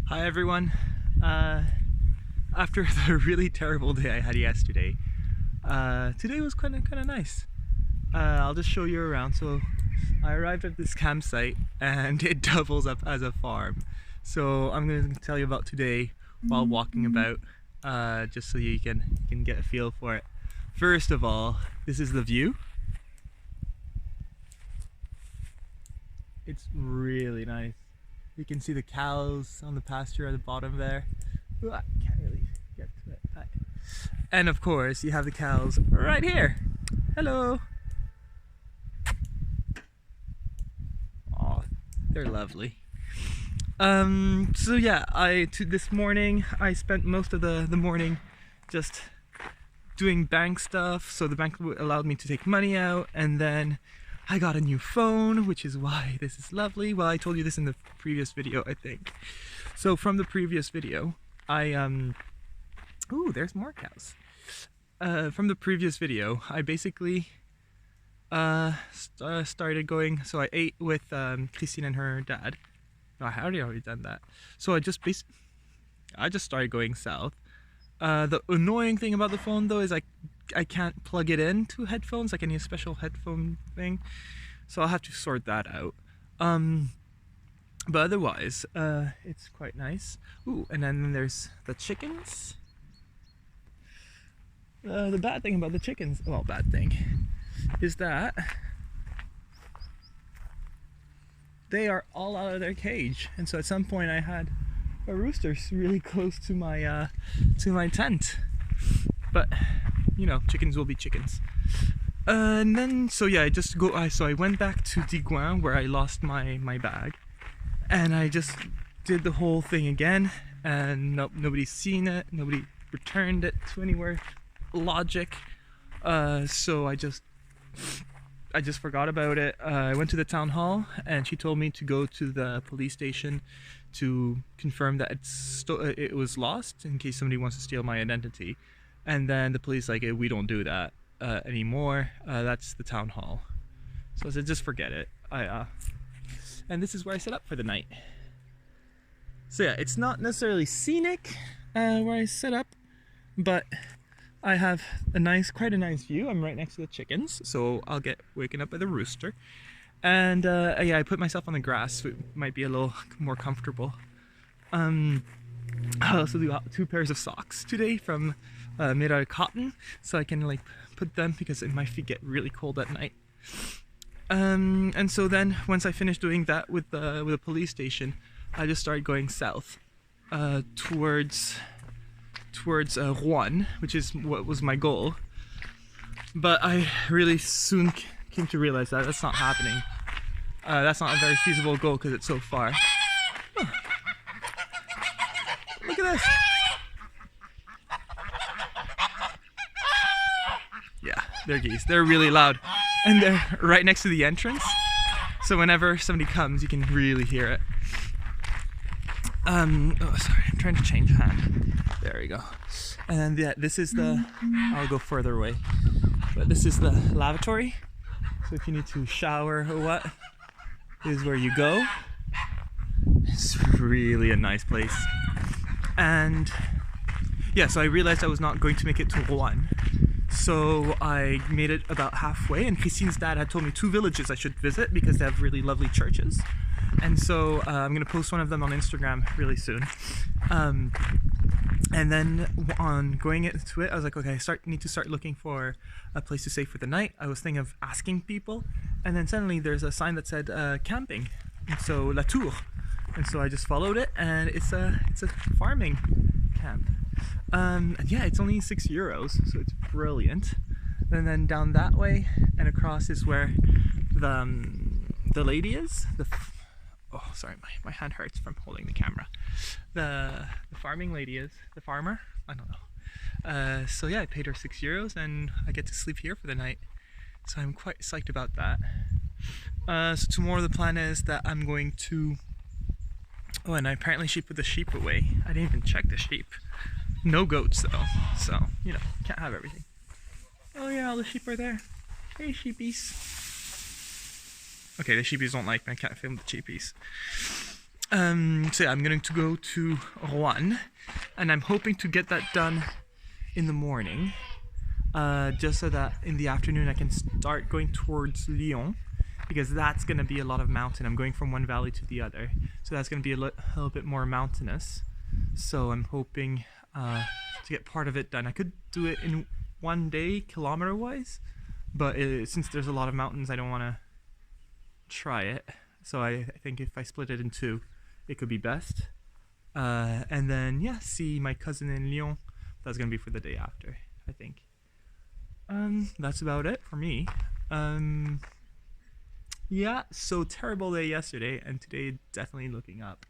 Hi everyone. After the really terrible day I had yesterday, today was kind of nice. I'll just show you around. So I arrived at this campsite and it doubles up as a farm. So I'm going to tell you about today while walking about, just so you can get a feel for it. First of all, this is the view. It's really nice. You can see the cows on the pasture at the bottom there. Ooh, I can't really get to it. And of course, you have the cows right here. Hello. Oh, they're lovely. So yeah, this morning I spent most of the morning just doing bank stuff. So the bank allowed me to take money out, and then I got a new phone, which is why this is lovely. Well, I told you this in the previous video, I think. So from the previous video, ooh, there's more cows. From the previous video, I basically started going. So I ate with Christine and her dad. No, I had already done that. So I just started going south. The annoying thing about the phone though is I can't plug it into headphones. Like I need a special headphone thing, so I'll have to sort that out. But otherwise, it's quite nice. Ooh, and then there's the chickens. The bad thing about the chickens, well, bad thing, is that they are all out of their cage, and so at some point I had a rooster really close to my tent. But you know, chickens will be chickens. And then so yeah, I went back to Gueugnon where I lost my bag, and I just did the whole thing again, and nobody's seen it, nobody returned it to anywhere logic. So I just forgot about it. I went to the town hall, and she told me to go to the police station to confirm that it was lost in case somebody wants to steal my identity. And then the police like, we don't do that anymore. That's the town hall. So I said, just forget it. And this is where I set up for the night. So yeah, it's not necessarily scenic where I set up, but I have quite a nice view. I'm right next to the chickens, so I'll get waken up by the rooster. And yeah, I put myself on the grass, so it might be a little more comfortable. I also do 2 pairs of socks today from made out of cotton, so I can like put them because my feet get really cold at night. And so then once I finished doing that with the police station, I just started going south towards Rouen, which is what was my goal. But I really soon came to realize that that's not happening. That's not a very feasible goal because it's so far. Oh. Look at this. Yeah, they're geese. They're really loud. And they're right next to the entrance. So whenever somebody comes, you can really hear it. Oh, sorry, I'm trying to change hand. There we go. And yeah, this is I'll go further away. But this is the lavatory. So if you need to shower or what, this is where you go. It's really a nice place. And yeah, so I realized I was not going to make it to Rouen. So I made it about halfway, and Christine's dad had told me 2 villages I should visit because they have really lovely churches. And so I'm going to post one of them on Instagram really soon. And then on going into it, I was like, okay, I need to start looking for a place to stay for the night. I was thinking of asking people, and then suddenly there's a sign that said camping, and so La Tour. And so I just followed it, and it's a farming camp. And yeah, it's only €6, so it's brilliant. And then down that way and across is where the lady is. Oh, sorry, my hand hurts from holding the camera. The farming lady is the farmer. I don't know. So yeah, I paid her €6, and I get to sleep here for the night. So I'm quite psyched about that. So tomorrow the plan is that I'm going to. Oh, and apparently she put the sheep away. I didn't even check the sheep. No goats though, so you know, can't have everything. Oh yeah, all the sheep are there. Hey sheepies. Okay, the sheepies don't like me, I can't film the sheepies. So yeah, I'm going to go to Rouen, and I'm hoping to get that done in the morning, just so that in the afternoon I can start going towards Lyon, because that's going to be a lot of mountain. I'm going from one valley to the other, so that's going to be a little bit more mountainous. So I'm hoping to get part of it done. I could do it in one day, kilometer-wise, but since there's a lot of mountains, I don't want to try it. So I think if I split it in two, it could be best. And then, yeah, see my cousin in Lyon. That's going to be for the day after, I think. That's about it for me. Yeah, so terrible day yesterday, and today definitely looking up.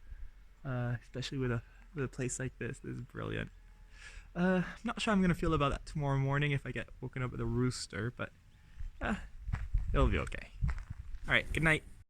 Especially with a place like this. This is brilliant. Not sure I'm going to feel about that tomorrow morning if I get woken up with a rooster, but it'll be okay. Alright, good night.